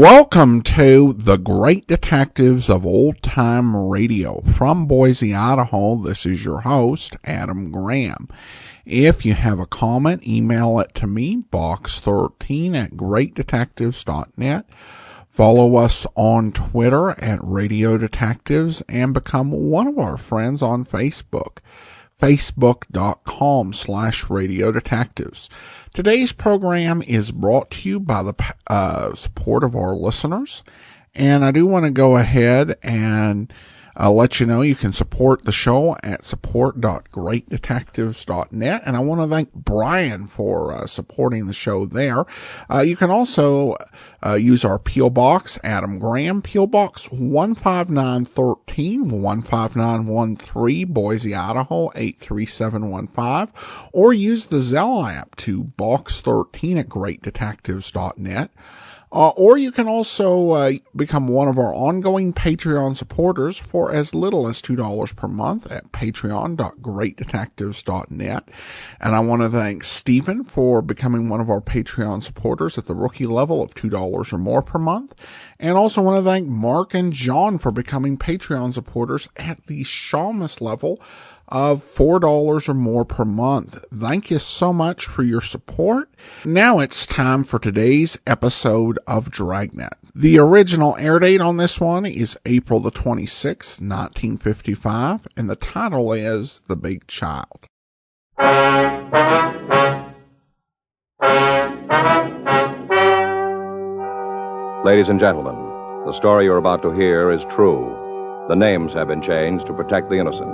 Welcome to the Great Detectives of Old Time Radio. From Boise, Idaho, this is your host, Adam Graham. If you have a comment, email it to me, box13@greatdetectives.net. Follow us on Twitter at Radio Detectives and become one of our friends on Facebook. Facebook.com/Radio Detectives. Today's program is brought to you by the support of our listeners. And I do want to go ahead and let you know you can support the show at support.greatdetectives.net. And I want to thank Brian for supporting the show there. You can also use our P.O. Box, Adam Graham, P.O. Box 15913, 15913, Boise, Idaho 83715, or use the Zelle app to box13@greatdetectives.net. Or you can also become one of our ongoing Patreon supporters for as little as $2 per month at patreon.greatdetectives.net. And I want to thank Stephen for becoming one of our Patreon supporters at the rookie level of $2 or more per month. And also want to thank Mark and John for becoming Patreon supporters at the Shamus level of $4 or more per month. Thank you so much for your support. Now it's time for today's episode of Dragnet. The original air date on this one is April the 26th, 1955, and the title is The Big Child. Ladies and gentlemen, the story you're about to hear is true. The names have been changed to protect the innocent.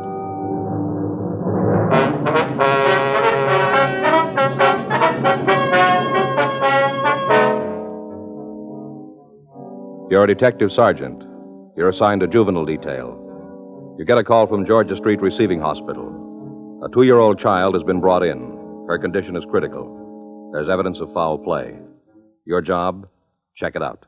You're a detective sergeant. You're assigned to juvenile detail. You get a call from Georgia Street Receiving Hospital. A 2-year-old child has been brought in. Her condition is critical. There's evidence of foul play. Your job? Check it out.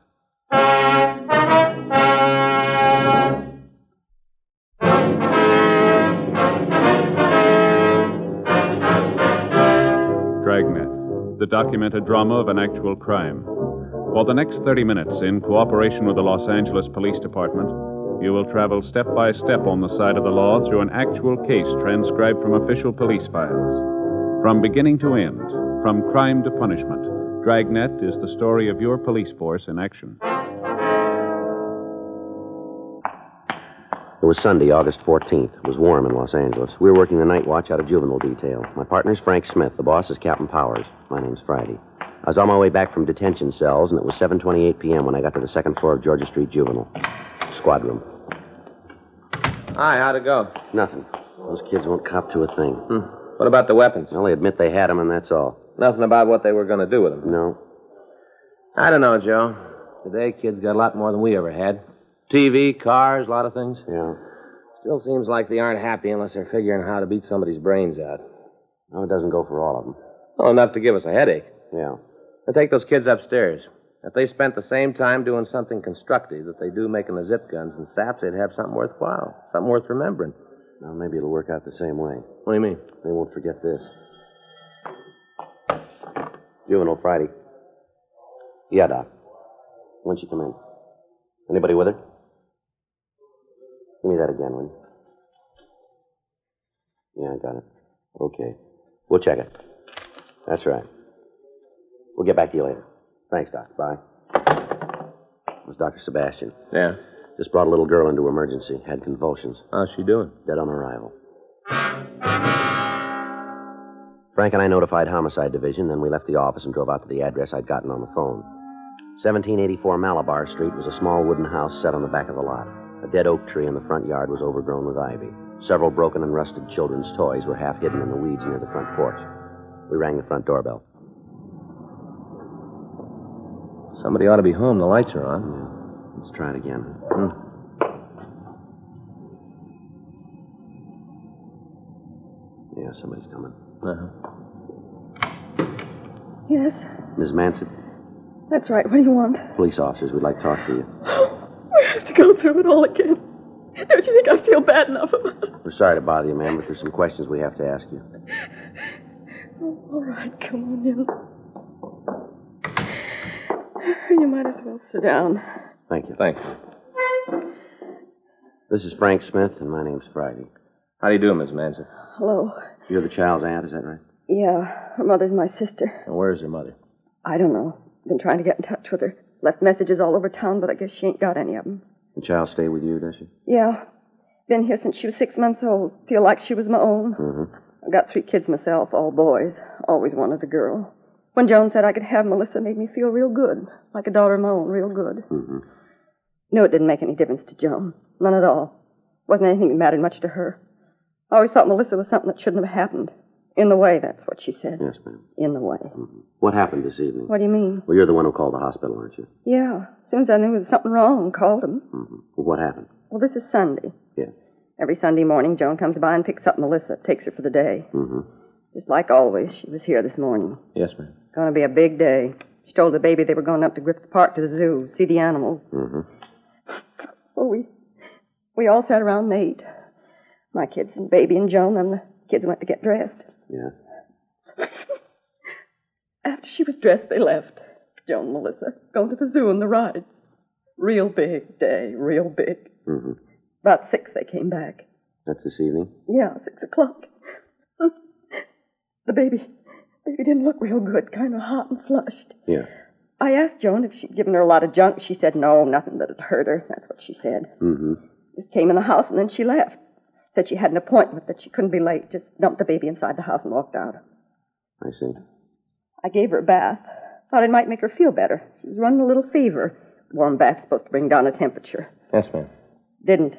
Dragnet, the documented drama of an actual crime. For the next 30 minutes, in cooperation with the Los Angeles Police Department, you will travel step by step on the side of the law through an actual case transcribed from official police files. From beginning to end, from crime to punishment, Dragnet is the story of your police force in action. It was Sunday, August 14th. It was warm in Los Angeles. We were working the night watch out of juvenile detail. My partner's Frank Smith. The boss is Captain Powers. My name's Friday. I was on my way back from detention cells, and it was 7:28 p.m. when I got to the second floor of Georgia Street Juvenile. Squad room. Hi, how'd it go? Nothing. Those kids won't cop to a thing. What about the weapons? Well, they admit they had them, and that's all. Nothing about what they were going to do with them. No. I don't know, Joe. Today, kids got a lot more than we ever had. TV, cars, a lot of things. Yeah. Still seems like they aren't happy unless they're figuring how to beat somebody's brains out. No, it doesn't go for all of them. Well, enough to give us a headache. Yeah. Now take those kids upstairs. If they spent the same time doing something constructive that they do making the zip guns and saps, they'd have something worthwhile, something worth remembering. Well, maybe it'll work out the same way. What do you mean? They won't forget this. Juvenile, Friday. Yeah, Doc. When'd she come in? Anybody with her? Give me that again, will you? Yeah, I got it. Okay. We'll check it. That's right. We'll get back to you later. Thanks, Doc. Bye. It was Dr. Sebastian. Yeah? Just brought a little girl into emergency. Had convulsions. How's she doing? Dead on arrival. Frank and I notified Homicide Division, then we left the office and drove out to the address I'd gotten on the phone. 1784 Malabar Street was a small wooden house set on the back of the lot. A dead oak tree in the front yard was overgrown with ivy. Several broken and rusted children's toys were half hidden in the weeds near the front porch. We rang the front doorbell. Somebody ought to be home. The lights are on. Yeah. Let's try it again. Yeah, somebody's coming. Uh-huh. Yes, Ms. Manson, that's right. What do you want? police officers, we'd like to talk to you. We have to go through it all again. Don't you think I feel bad enough about it? We're sorry to bother you, ma'am, but there's some questions we have to ask you. Oh, all right, come on in. You might as well sit down. Thank you. Thank you. This is Frank Smith, and my name's Friday. How do you do, Miss Manson? Hello. You're the child's aunt, is that right? Yeah, her mother's my sister. And where's your mother? I don't know. Been trying to get in touch with her. Left messages all over town, but I guess she ain't got any of them. The child stay with you, does she? Yeah. Been here since she was 6 months old. Feel like she was my own. Mm-hmm. I've got 3 kids myself, all boys. Always wanted a girl. When Joan said I could have Melissa, made me feel real good. Like a daughter of my own, real good. Mm-hmm. Knew it didn't make any difference to Joan. None at all. Wasn't anything that mattered much to her. I always thought Melissa was something that shouldn't have happened. In the way, that's what she said. Yes, ma'am. In the way. Mm-hmm. What happened this evening? What do you mean? Well, you're the one who called the hospital, aren't you? Yeah. As soon as I knew there was something wrong, called him. Mm-hmm. Well, what happened? Well, this is Sunday. Yeah. Every Sunday morning, Joan comes by and picks up Melissa, takes her for the day. Mm-hmm. Just like always, she was here this morning. Yes, ma'am. Going to be a big day. She told the baby they were going up to Griffith Park to the zoo, see the animals. Mm-hmm. Well, we all sat around and ate. My kids and baby and Joan, and the kids went to get dressed. Yeah. After she was dressed, they left. Joan and Melissa, going to the zoo and the rides. Real big day, real big. Mm-hmm. About 6 they came back. That's this evening? Yeah, 6 o'clock. The baby didn't look real good, kind of hot and flushed. Yeah. I asked Joan if she'd given her a lot of junk. She said no, nothing that had hurt her. That's what she said. Mm-hmm. Just came in the house and then she left. Said she had an appointment, that she couldn't be late. Just dumped the baby inside the house and walked out. I see. I gave her a bath. Thought it might make her feel better. She was running a little fever. Warm bath's supposed to bring down the temperature. Yes, ma'am. Didn't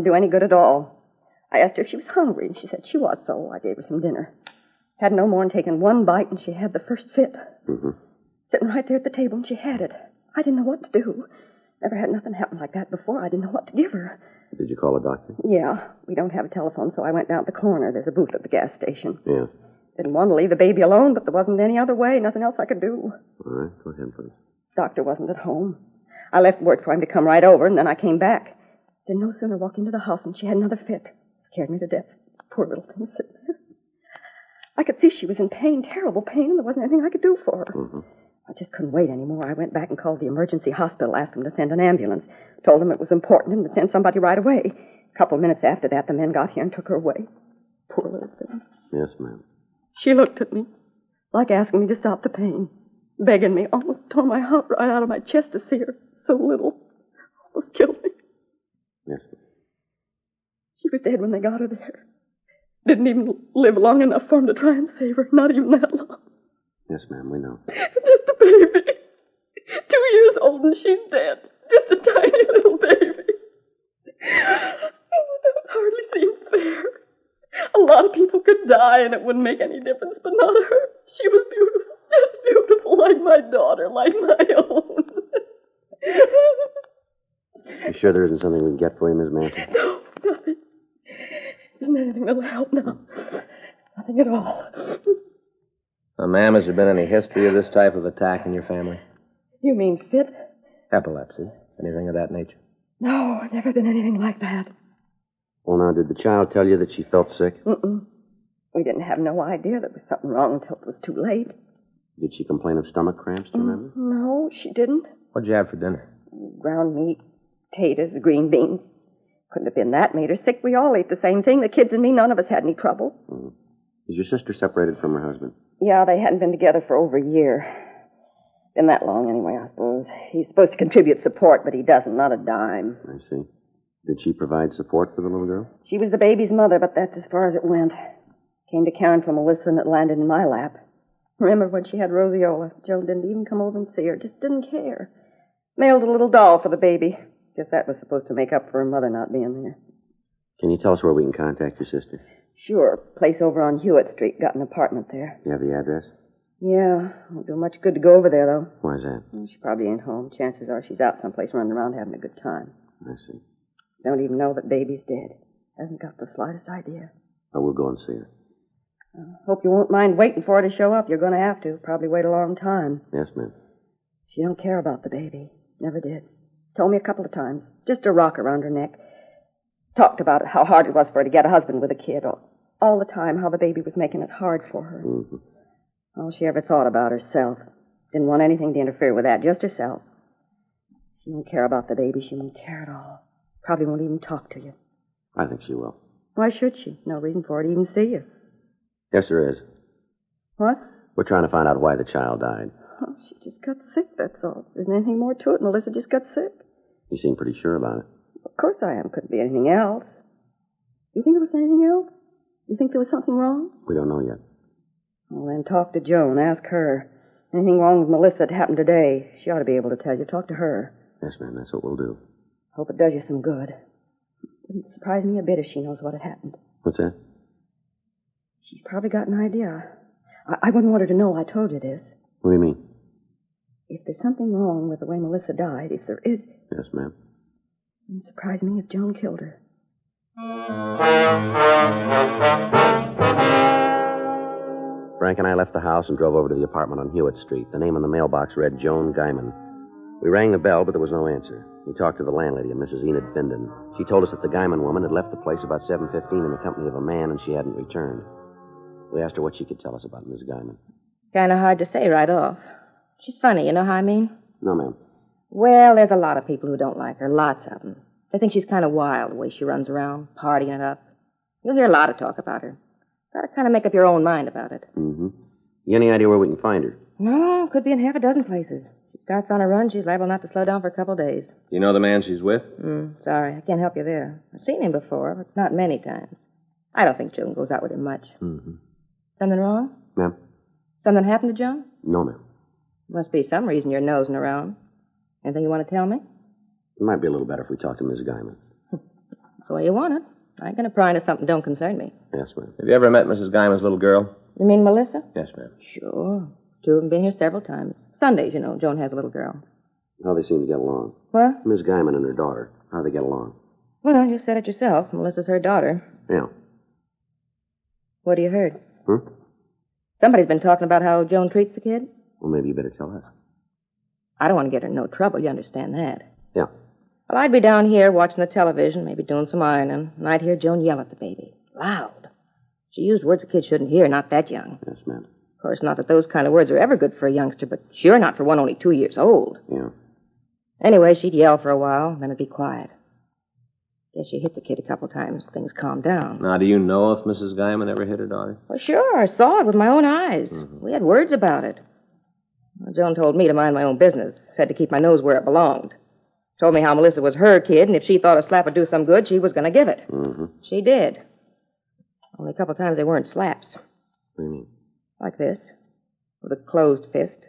do any good at all. I asked her if she was hungry, and she said she was, so I gave her some dinner. Had no more than taken one bite, and she had the first fit. Mm-hmm. Sitting right there at the table, and she had it. I didn't know what to do. Never had nothing happen like that before. I didn't know what to give her. Did you call a doctor? Yeah, we don't have a telephone, so I went down to the corner. There's a booth at the gas station. Yeah. Didn't want to leave the baby alone, but there wasn't any other way. Nothing else I could do. All right, go ahead, please. Doctor wasn't at home. I left word for him to come right over, and then I came back. Didn't no sooner walk into the house than she had another fit. Scared me to death. Poor little thing sitting there. I could see she was in pain, terrible pain, and there wasn't anything I could do for her. Mm-hmm. I just couldn't wait anymore. I went back and called the emergency hospital, asked them to send an ambulance. Told them it was important and to send somebody right away. A couple of minutes after that, the men got here and took her away. Poor little thing. Yes, ma'am. She looked at me, like asking me to stop the pain, begging me, almost tore my heart right out of my chest to see her. So little. Almost killed me. Yes, ma'am. She was dead when they got her there. Didn't even live long enough for them to try and save her. Not even that long. Yes, ma'am, we know. Just a baby. 2 years old and she's dead. Just a tiny little baby. Oh, that would hardly seem fair. A lot of people could die and it wouldn't make any difference, but not her. She was beautiful. Just beautiful, like my daughter, like my own. You sure there isn't something we can get for you, Miss Manson? No, nothing. Isn't anything that'll help now. Nothing at all. Ma'am, has there been any history of this type of attack in your family? You mean fit? Epilepsy? Anything of that nature? No, never been anything like that. Well, now, did the child tell you that she felt sick? Mm-mm. We didn't have no idea there was something wrong until it was too late. Did she complain of stomach cramps, do you remember? No, she didn't. What'd you have for dinner? Ground meat, potatoes, green beans. Couldn't have been that made her sick. We all ate the same thing. The kids and me, none of us had any trouble. Mm-hmm. Is your sister separated from her husband? Yeah, they hadn't been together for over a year. Been that long anyway, I suppose. He's supposed to contribute support, but he doesn't, not a dime. I see. Did she provide support for the little girl? She was the baby's mother, but that's as far as it went. Came to caring for Melissa and it landed in my lap. Remember when she had roseola? Joan didn't even come over and see her, just didn't care. Mailed a little doll for the baby. Guess that was supposed to make up for her mother not being there. Can you tell us where we can contact your sister? Sure. Place over on Hewitt Street. Got an apartment there. Do you have the address? Yeah. Won't do much good to go over there, though. Why's that? Well, she probably ain't home. Chances are she's out someplace running around having a good time. I see. Don't even know that baby's dead. Hasn't got the slightest idea. Oh, we'll go and see her. Hope you won't mind waiting for her to show up. You're going to have to. Probably wait a long time. Yes, ma'am. She don't care about the baby. Never did. Told me a couple of times. Just a rock around her neck. Talked about how hard it was for her to get a husband with a kid. All the time how the baby was making it hard for her. Mm-hmm. All she ever thought about herself. Didn't want anything to interfere with that, just herself. She won't care about the baby. She won't care at all. Probably won't even talk to you. I think she will. Why should she? No reason for her to even see you. Yes, there is. What? We're trying to find out why the child died. Oh, she just got sick, that's all. There isn't anything more to it. Melissa just got sick. You seem pretty sure about it. Of course I am. Couldn't be anything else. You think there was anything else? You think there was something wrong? We don't know yet. Well, then talk to Joan. Ask her. Anything wrong with Melissa that happened today? She ought to be able to tell you. Talk to her. Yes, ma'am, that's what we'll do. Hope it does you some good. Wouldn't surprise me a bit if she knows what had happened. What's that? She's probably got an idea. I wouldn't want her to know I told you this. What do you mean? If there's something wrong with the way Melissa died, if there is... Yes, ma'am. It wouldn't surprise me if Joan killed her. Frank and I left the house and drove over to the apartment on Hewitt Street. The name on the mailbox read Joan Guyman. We rang the bell, but there was no answer. We talked to the landlady, a Mrs. Enid Finden. She told us that the Guyman woman had left the place about 7:15 in the company of a man, and she hadn't returned. We asked her what she could tell us about Miss Guyman. Kind of hard to say right off. She's funny, you know how I mean? No, ma'am. Well, there's a lot of people who don't like her, lots of them. They think she's kind of wild, the way she runs around, partying it up. You'll hear a lot of talk about her. Got to kind of make up your own mind about it. Mm-hmm. You any idea where we can find her? No, could be in half a dozen places. She starts on a run, she's liable not to slow down for a couple of days. You know the man she's with? Sorry, I can't help you there. I've seen him before, but not many times. I don't think Joan goes out with him much. Mm-hmm. Something wrong? Ma'am? Something happened to Joan? No, ma'am. Must be some reason you're nosing around. Anything you want to tell me? It might be a little better if we talk to Miss Guyman. That's the way you want it. I ain't going to pry into something that don't concern me. Yes, ma'am. Have you ever met Mrs. Guyman's little girl? You mean Melissa? Yes, ma'am. Sure. Two of them been here several times. Sundays, you know, Joan has a little girl. How they seem to get along. What? Miss Guyman and her daughter. How they get along. Well, you said it yourself. Melissa's her daughter. Yeah. What have you heard? Hmm? Somebody's been talking about how Joan treats the kid. Well, maybe you better tell us. I don't want to get her in no trouble. You understand that. Yeah. Well, I'd be down here watching the television, maybe doing some ironing, and I'd hear Joan yell at the baby. Loud. She used words a kid shouldn't hear, not that young. Yes, ma'am. Of course, not that those kind of words are ever good for a youngster, but sure not for one only 2 years old. Yeah. Anyway, she'd yell for a while, then it'd be quiet. Guess she hit the kid a couple times. Things calmed down. Now, do you know if Mrs. Guyman ever hit her daughter? Well, sure. I saw it with my own eyes. Mm-hmm. We had words about it. Well, Joan told me to mind my own business. Said to keep my nose where it belonged. Told me how Melissa was her kid, and if she thought a slap would do some good, she was going to give it. Mm-hmm. She did. Only a couple times they weren't slaps. What do you mean? Like this. With a closed fist.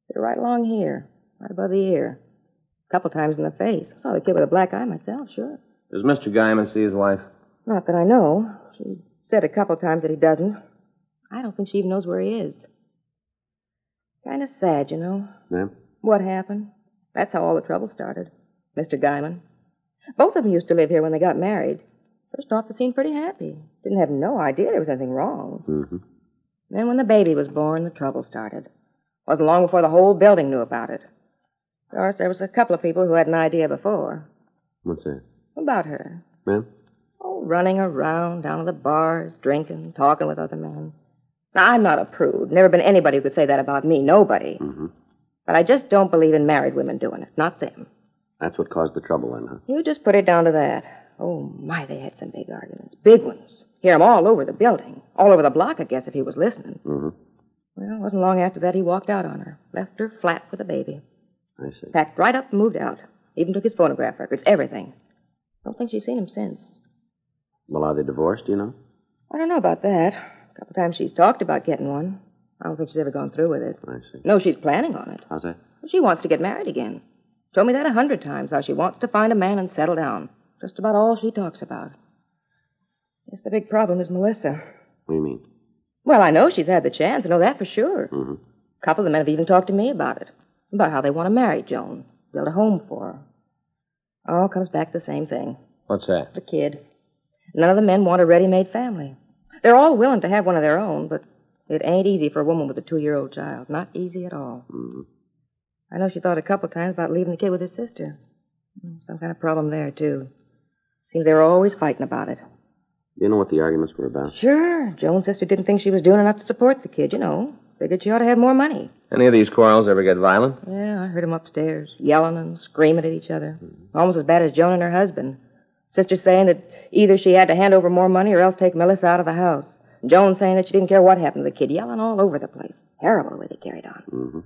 Hit her right along here. Right above the ear. A couple times in the face. I saw the kid with a black eye myself, sure. Does Mr. Guyman see his wife? Not that I know. She said a couple times that he doesn't. I don't think she even knows where he is. Kind of sad, you know. Yeah? What happened? That's how all the trouble started. Mr. Guyman. Both of them used to live here when they got married. First off, they seemed pretty happy. Didn't have no idea there was anything wrong. Mm-hmm. Then when the baby was born, the trouble started. Wasn't long before the whole building knew about it. Of course, there was a couple of people who had an idea before. What's that? About her. Ma'am? Oh, running around, down to the bars, drinking, talking with other men. Now, I'm not a prude. Never been anybody who could say that about me. Nobody. Mm-hmm. But I just don't believe in married women doing it. Not them. That's what caused the trouble then, huh? You just put it down to that. Oh, my, they had some big arguments. Big ones. Hear them all over the building. All over the block, I guess, if he was listening. Mm-hmm. Well, it wasn't long after that he walked out on her. Left her flat with a baby. I see. Packed right up and moved out. Even took his phonograph records, everything. Don't think she's seen him since. Well, are they divorced, do you know? I don't know about that. A couple times she's talked about getting one. I don't think she's ever gone through with it. I see. No, she's planning on it. How's that? She wants to get married again. Told me that 100 times, how she wants to find a man and settle down. Just about all she talks about. Guess the big problem is Melissa. What do you mean? Well, I know she's had the chance. I know that for sure. Mm-hmm. A couple of the men have even talked to me about it. About how they want to marry Joan. Build a home for her. All comes back to the same thing. What's that? The kid. None of the men want a ready-made family. They're all willing to have one of their own, but it ain't easy for a woman with a 2-year-old child. Not easy at all. Mm-hmm. I know she thought a couple times about leaving the kid with his sister. Some kind of problem there, too. Seems they were always fighting about it. Do you know what the arguments were about? Sure. Joan's sister didn't think she was doing enough to support the kid, you know. Figured she ought to have more money. Any of these quarrels ever get violent? Yeah, I heard them upstairs, yelling and screaming at each other. Almost as bad as Joan and her husband. Sister saying that either she had to hand over more money or else take Melissa out of the house. Joan saying that she didn't care what happened to the kid, yelling all over the place. Terrible the way they carried on. Mm-hmm.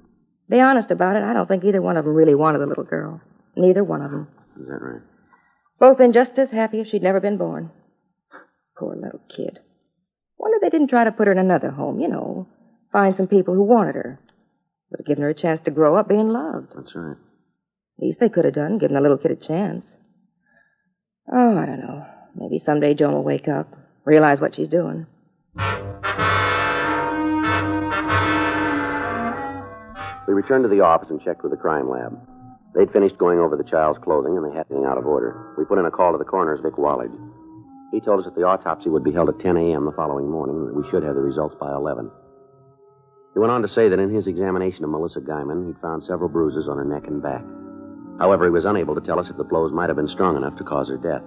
Be honest about it, I don't think either one of them really wanted the little girl. Neither one of them. Is that right? Both been just as happy if she'd never been born. Poor little kid. Wonder they didn't try to put her in another home, find some people who wanted her. Would have given her a chance to grow up being loved. That's right. Least they could have done, given the little kid a chance. Oh, I don't know. Maybe someday Joan will wake up, realize what she's doing. We returned to the office and checked with the crime lab. They'd finished going over the child's clothing, and they had everything out of order. We put in a call to the coroner's, Vic Wallage. He told us that the autopsy would be held at 10 a.m. the following morning, and that we should have the results by 11. He went on to say that in his examination of Melissa Guyman, he'd found several bruises on her neck and back. However, he was unable to tell us if the blows might have been strong enough to cause her death.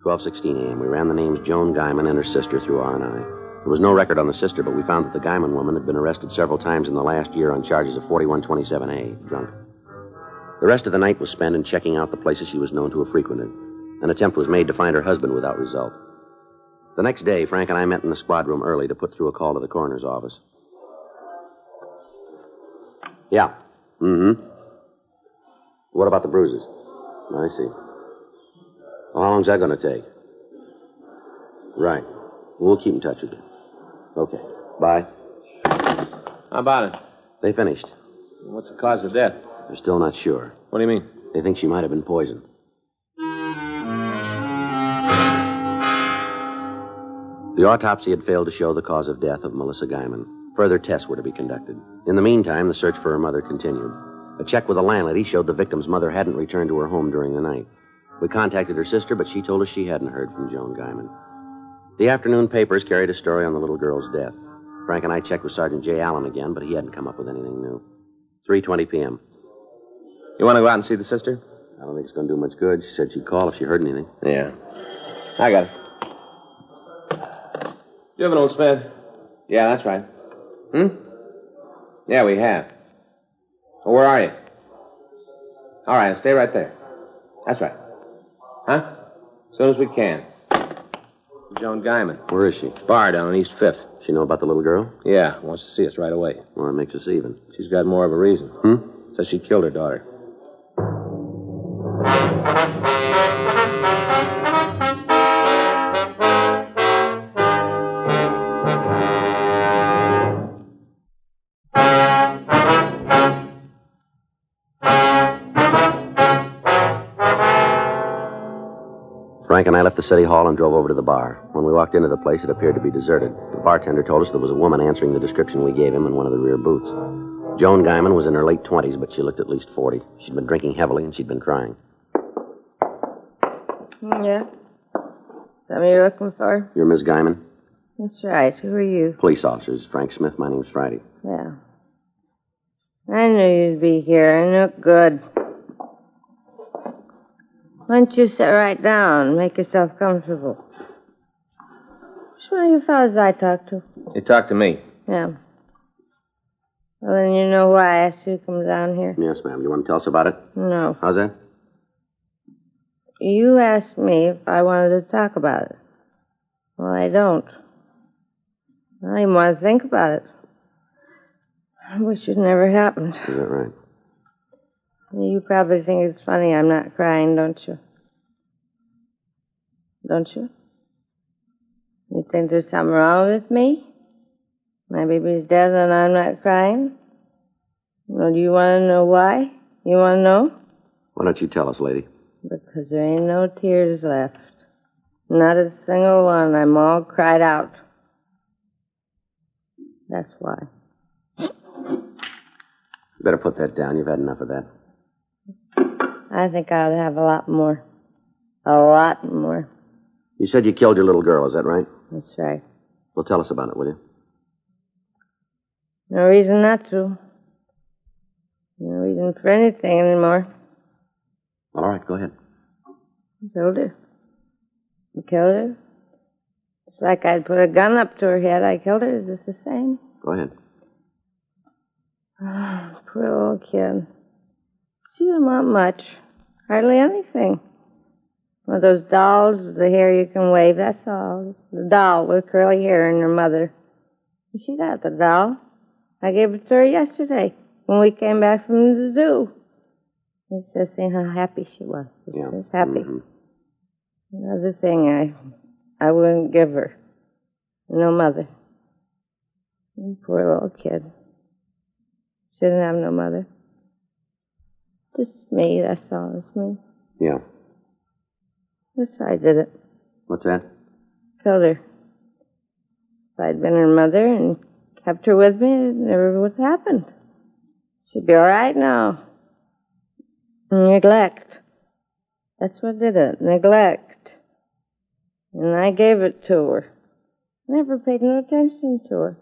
12:16 a.m. We ran the names Joan Guyman and her sister through R&I. There was no record on the sister, but we found that the Guyman woman had been arrested several times in the last year on charges of 4127A, drunk. The rest of the night was spent in checking out the places she was known to have frequented. An attempt was made to find her husband without result. The next day, Frank and I met in the squad room early to put through a call to the coroner's office. Yeah. Mm-hmm. What about the bruises? I see. Well, how long's that going to take? Right. We'll keep in touch with you. Okay. Bye. How about it? They finished. What's the cause of death? They're still not sure. What do you mean? They think she might have been poisoned. The autopsy had failed to show the cause of death of Melissa Guyman. Further tests were to be conducted. In the meantime, the search for her mother continued. A check with a landlady showed the victim's mother hadn't returned to her home during the night. We contacted her sister, but she told us she hadn't heard from Joan Guyman. The afternoon papers carried a story on the little girl's death. Frank and I checked with Sergeant J. Allen again, but he hadn't come up with anything new. 3:20 p.m. You want to go out and see the sister? I don't think it's going to do much good. She said she'd call if she heard anything. Yeah. I got it. Juvenile, Smith. Yeah, that's right. Yeah, we have. Well, where are you? All right, stay right there. That's right. Huh? As soon as we can. Joan Guyman. Where is she? Bar down on East 5th. She know about the little girl? Yeah, wants to see us right away. Well, that makes us even. She's got more of a reason. Says she killed her daughter. Frank and I left the city hall and drove over to the bar. When we walked into the place, it appeared to be deserted. The bartender told us there was a woman answering the description we gave him in one of the rear booths. Joan Guyman was in her late 20s, but she looked at least 40. She'd been drinking heavily, and she'd been crying. Yeah? Something you're looking for? You're Miss Guyman? That's right. Who are you? Police officers. Frank Smith. My name's Friday. Yeah. I knew you'd be here. I knew it good. Why don't you sit right down and make yourself comfortable? Which one of you fellas I talked to? You talked to me. Yeah. Well, then you know why I asked you to come down here? Yes, ma'am. You want to tell us about it? No. How's that? You asked me if I wanted to talk about it. Well, I don't. I don't even want to think about it. I wish it never happened. Is that right? You probably think it's funny I'm not crying, don't you? Don't you? You think there's something wrong with me? My baby's dead and I'm not crying? Well, do you want to know why? You want to know? Why don't you tell us, lady? Because there ain't no tears left. Not a single one. I'm all cried out. That's why. You better put that down. You've had enough of that. I think I ought to have a lot more. A lot more. You said you killed your little girl, is that right? That's right. Well, tell us about it, will you? No reason not to. No reason for anything anymore. All right, go ahead. I killed her. I killed her. It's like I'd put a gun up to her head. I killed her. Is this the same? Go ahead. Oh, poor little kid. She didn't want much. Hardly anything. One of those dolls with the hair you can wave, that's all. The doll with curly hair and her mother. She got the doll. I gave it to her yesterday when we came back from the zoo. It's just seeing how happy she was. Just happy. Mm-hmm. Another thing I wouldn't give her. No mother. Poor little kid. She didn't have no mother. Just me, that's all. It's me. Yeah. That's why I did it. What's that? Killed her. If I'd been her mother and kept her with me, it never would have happened. She'd be all right now. Neglect. That's what did it. Neglect. And I gave it to her. Never paid no attention to her.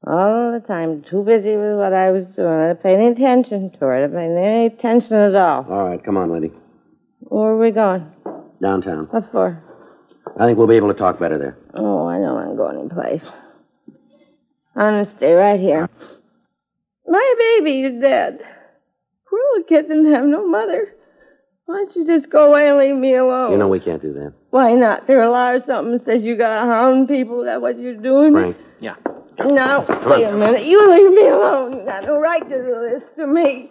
All the time, too busy with what I was doing. I didn't pay any attention to her. I didn't pay any attention at all. All right, come on, lady. Where are we going? Downtown. What for? I think we'll be able to talk better there. Oh, I don't want to go anyplace. I'm going to stay right here. My baby's dead. Poor little kid didn't have no mother. Why don't you just go away and leave me alone? You know we can't do that. Why not? There a law or something that says you gotta hound people. Is that what you're doing? Frank. Yeah. No, wait a minute. You leave me alone. You got no right to do this to me.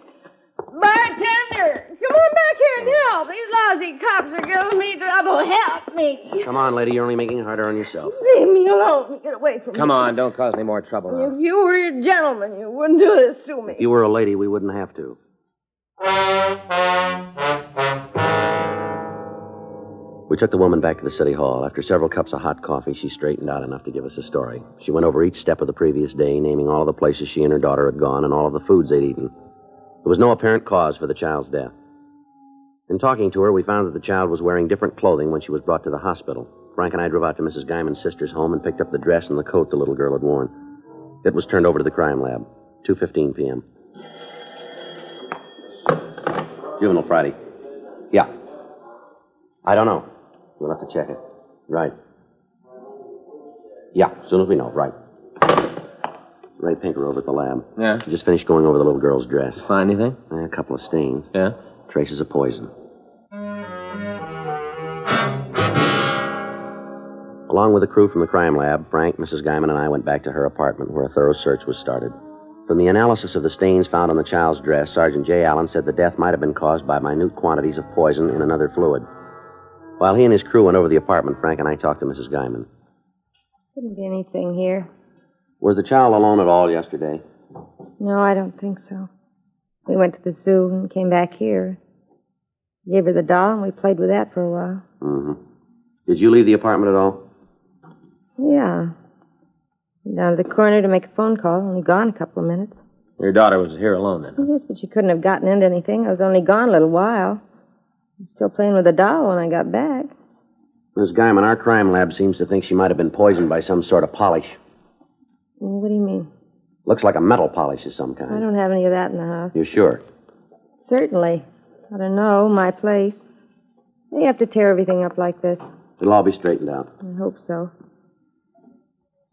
Bartender, come on back here and help. These lousy cops are giving me trouble. Help me. Come on, lady. You're only making it harder on yourself. Leave me alone. Get away from me. Come on, don't cause any more trouble now. If you were a gentleman, you wouldn't do this to me. If you were a lady, we wouldn't have to. We took the woman back to the city hall. After several cups of hot coffee, she straightened out enough to give us a story. She went over each step of the previous day, naming all of the places she and her daughter had gone and all of the foods they'd eaten. There was no apparent cause for the child's death. In talking to her, we found that the child was wearing different clothing when she was brought to the hospital. Frank and I drove out to Mrs. Guyman's sister's home and picked up the dress and the coat the little girl had worn. It was turned over to the crime lab, 2:15 p.m. Juvenile Friday. Yeah. I don't know. We'll have to check it. Right. Yeah, as soon as we know. Right. Ray Pinker over at the lab. Yeah? He just finished going over the little girl's dress. Find anything? A couple of stains. Yeah? Traces of poison. Along with the crew from the crime lab, Frank, Mrs. Guyman, and I went back to her apartment where a thorough search was started. From the analysis of the stains found on the child's dress, Sergeant J. Allen said the death might have been caused by minute quantities of poison in another fluid. While he and his crew went over the apartment, Frank and I talked to Mrs. Guyman. Couldn't be anything here. Was the child alone at all yesterday? No, I don't think so. We went to the zoo and came back here. Gave her the doll, and we played with that for a while. Mm-hmm. Did you leave the apartment at all? Yeah. Went down to the corner to make a phone call. Only gone a couple of minutes. Your daughter was here alone then? Yes, but she couldn't have gotten into anything. I was only gone a little while. I was still playing with the doll when I got back. Miss Guyman, our crime lab seems to think she might have been poisoned by some sort of polish. What do you mean? Looks like a metal polish of some kind. I don't have any of that in the house. You sure? Certainly. I don't know. My place. They have to tear everything up like this. It'll all be straightened out. I hope so.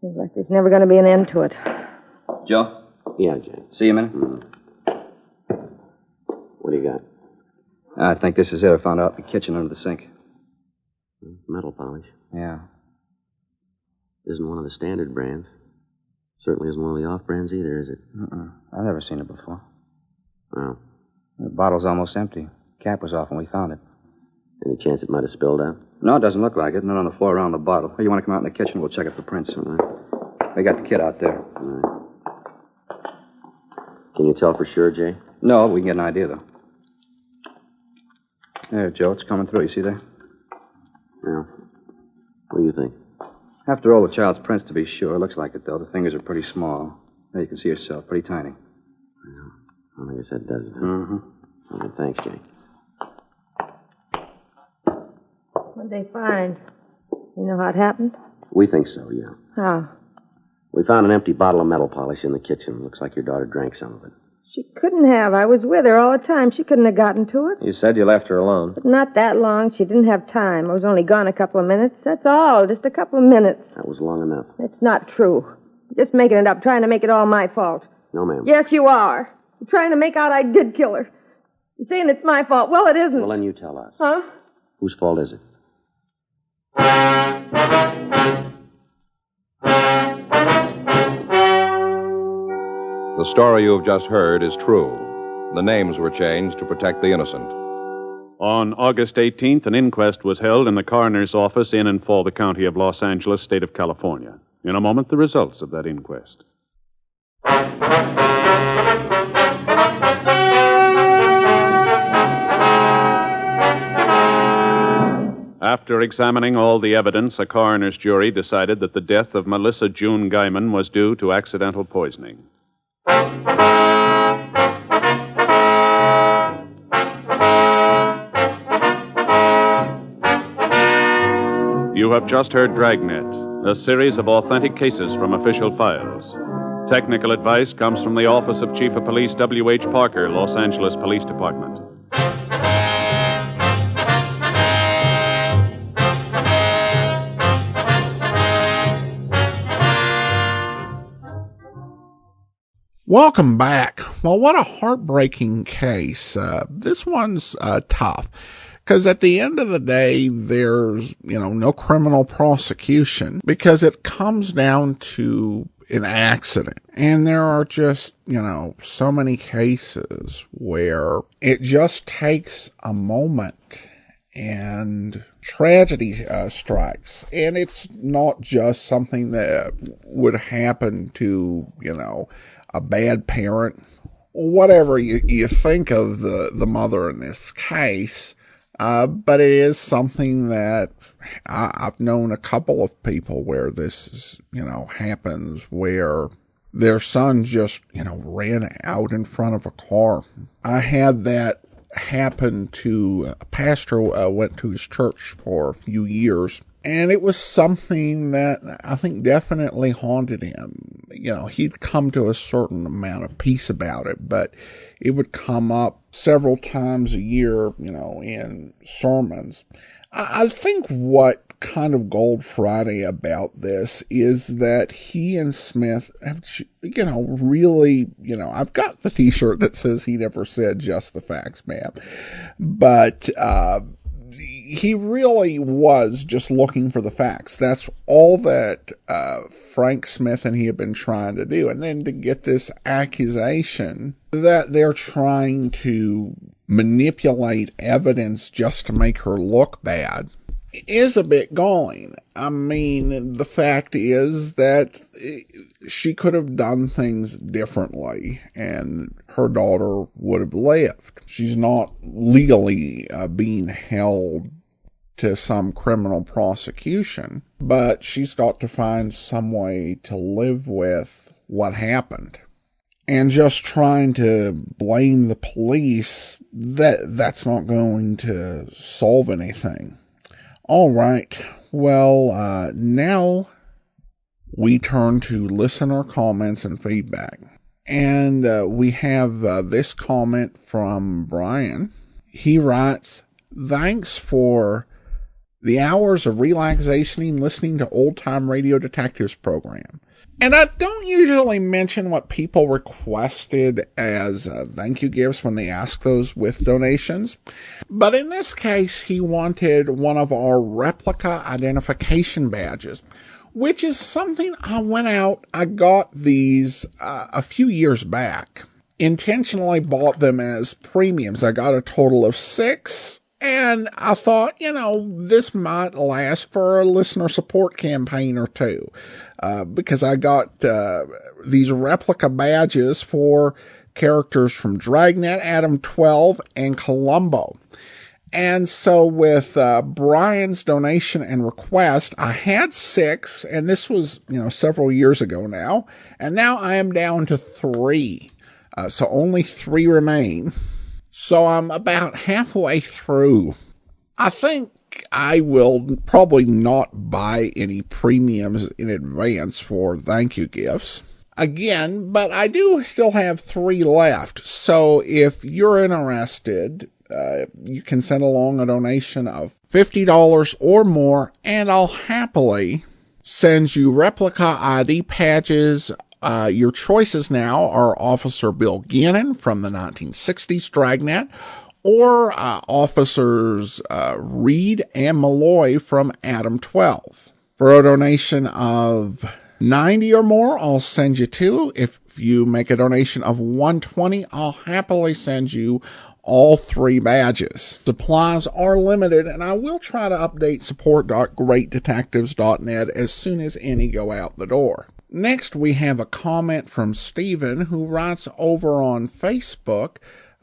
Seems like there's never going to be an end to it. Joe? Yeah, Jane. See you a minute? What do you got? I think this is it. I found out in the kitchen under the sink. Metal polish. Yeah. Isn't one of the standard brands. Certainly isn't one of the off brands either, is it? I've never seen it before. Oh. The bottle's almost empty. Cap was off when we found it. Any chance it might have spilled out? No, it doesn't look like it. Not on the floor around the bottle. You want to come out in the kitchen? We'll check it for prints. All right. We got the kid out there. All right. Can you tell for sure, Jay? No, we can get an idea, though. There, Joe, it's coming through. You see there? Yeah. What do you think? Have to roll the child's prints to be sure. Looks like it, though. The fingers are pretty small. There, you can see yourself. Pretty tiny. I guess that does it. Mm-hmm. All right, thanks, Jay. What'd they find? You know how it happened? We think so, yeah. How? We found an empty bottle of metal polish in the kitchen. Looks like your daughter drank some of it. She couldn't have. I was with her all the time. She couldn't have gotten to it. You said you left her alone. But not that long. She didn't have time. I was only gone a couple of minutes. That's all. Just a couple of minutes. That was long enough. It's not true. Just making it up, trying to make it all my fault. No, ma'am. Yes, you are. You're trying to make out I did kill her. You're saying it's my fault. Well, it isn't. Well, then you tell us. Huh? Whose fault is it? The story you have just heard is true. The names were changed to protect the innocent. On August 18th, an inquest was held in the coroner's office in and for the county of Los Angeles, state of California. In a moment, the results of that inquest. After examining all the evidence, a coroner's jury decided that the death of Melissa June Guyman was due to accidental poisoning. You have just heard Dragnet, a series of authentic cases from official files. Technical advice comes from the Office of Chief of Police W.H. Parker, Los Angeles Police Department. Welcome back. Well, what a heartbreaking case. This one's tough because at the end of the day, there's, no criminal prosecution because it comes down to an accident. And there are just, so many cases where it just takes a moment and tragedy strikes. And it's not just something that would happen to, a bad parent, whatever you think of the mother in this case. But it is something that I've known a couple of people where this, happens, where their son just, ran out in front of a car. I had that happen to a pastor went to his church for a few years. And it was something that I think definitely haunted him. He'd come to a certain amount of peace about it, but it would come up several times a year, in sermons. I think what kind of Gold Friday about this is that he and Smith have, really, I've got the t-shirt that says he never said just the facts, ma'am. But, he really was just looking for the facts. That's all that Frank Smith and he have been trying to do. And then to get this accusation that they're trying to manipulate evidence just to make her look bad is a bit galling. I mean, the fact is that she could have done things differently and her daughter would have lived. She's not legally being held to some criminal prosecution, but she's got to find some way to live with what happened. And just trying to blame the police, that's not going to solve anything. All right. Well, now we turn to listener comments and feedback. And we have this comment from Brian. He writes, "Thanks for the hours of relaxation listening to Old Time Radio Detectives program. And I don't usually mention what people requested as thank you gifts when they ask those with donations. But in this case, he wanted one of our replica identification badges, which is something I got these a few years back. Intentionally bought them as premiums. I got a total of 6. And I thought, this might last for a listener support campaign or two. Because I got these replica badges for characters from Dragnet, Adam 12, and Columbo. And so with Brian's donation and request, I had 6, and this was, several years ago now. And now I am down to 3. So only 3 remain. So I'm about halfway through. I think I will probably not buy any premiums in advance for thank you gifts. Again, but I do still have 3 left. So if you're interested, you can send along a donation of $50 or more, and I'll happily send you replica ID patches Your choices now are Officer Bill Gannon from the 1960s Dragnet, or Officers Reed and Malloy from Adam 12. For a donation of $90 or more, I'll send you two. If you make a donation of $120, I'll happily send you all 3 badges. Supplies are limited, and I will try to update support.greatdetectives.net as soon as any go out the door. Next, we have a comment from Stephen, who writes over on Facebook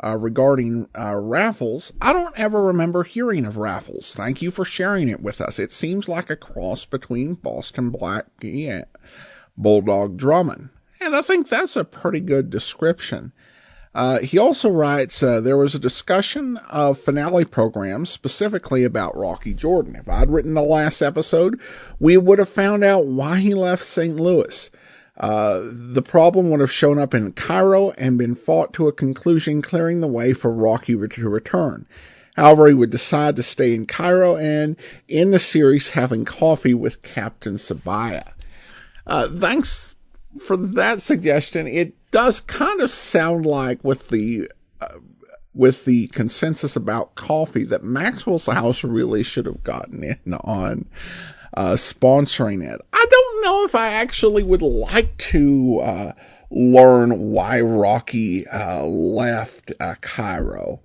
regarding raffles. I don't ever remember hearing of raffles. Thank you for sharing it with us. It seems like a cross between Boston Blackie and Bulldog Drummond. And I think that's a pretty good description. He also writes, there was a discussion of finale programs specifically about Rocky Jordan. If I'd written the last episode, we would have found out why he left St. Louis. The problem would have shown up in Cairo and been fought to a conclusion, clearing the way for Rocky to return. However, he would decide to stay in Cairo and in the series having coffee with Captain Sabaya. Thanks for that suggestion. It does kind of sound like with the consensus about coffee that Maxwell's House really should have gotten in on sponsoring it. I don't know if I actually would like to learn why Rocky left Cairo,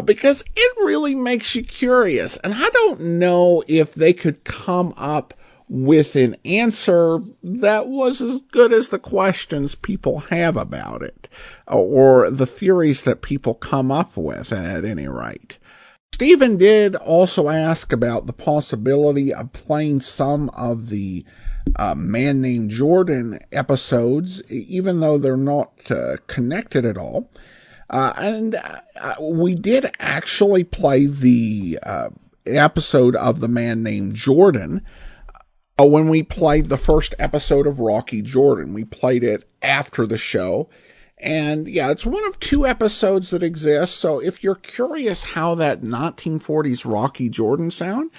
because it really makes you curious, and I don't know if they could come up with an answer that was as good as the questions people have about it, or the theories that people come up with at any rate. Stephen did also ask about the possibility of playing some of the Man Named Jordan episodes, even though they're not connected at all. And we did actually play the episode of The Man Named Jordan when we played the first episode of Rocky Jordan. We played it after the show. And yeah, it's one of 2 episodes that exist. So if you're curious how that 1940s Rocky Jordan sound,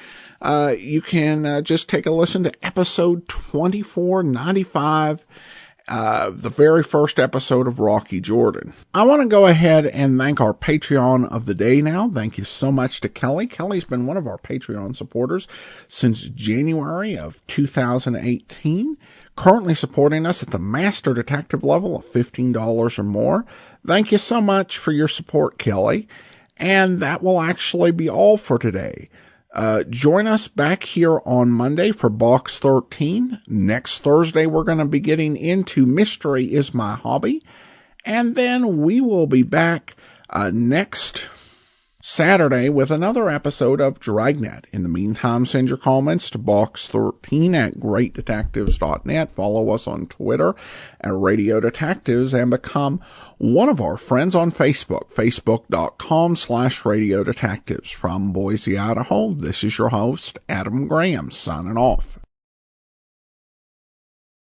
you can just take a listen to episode 2495, the very first episode of Rocky Jordan. I want to go ahead and thank our Patreon of the day now. Thank you so much to Kelly. Kelly's been one of our Patreon supporters since January of 2018. Currently supporting us at the Master Detective level of $15 or more. Thank you so much for your support, Kelly. And that will actually be all for today. Join us back here on Monday for Box 13. Next Thursday, we're going to be getting into Mystery is My Hobby. And then we will be back next Saturday with another episode of Dragnet. In the meantime, send your comments to box13 at greatdetectives.net. Follow us on Twitter at Radio Detectives and become one of our friends on Facebook, facebook.com/Radio Detectives. From Boise, Idaho, this is your host, Adam Graham, signing off.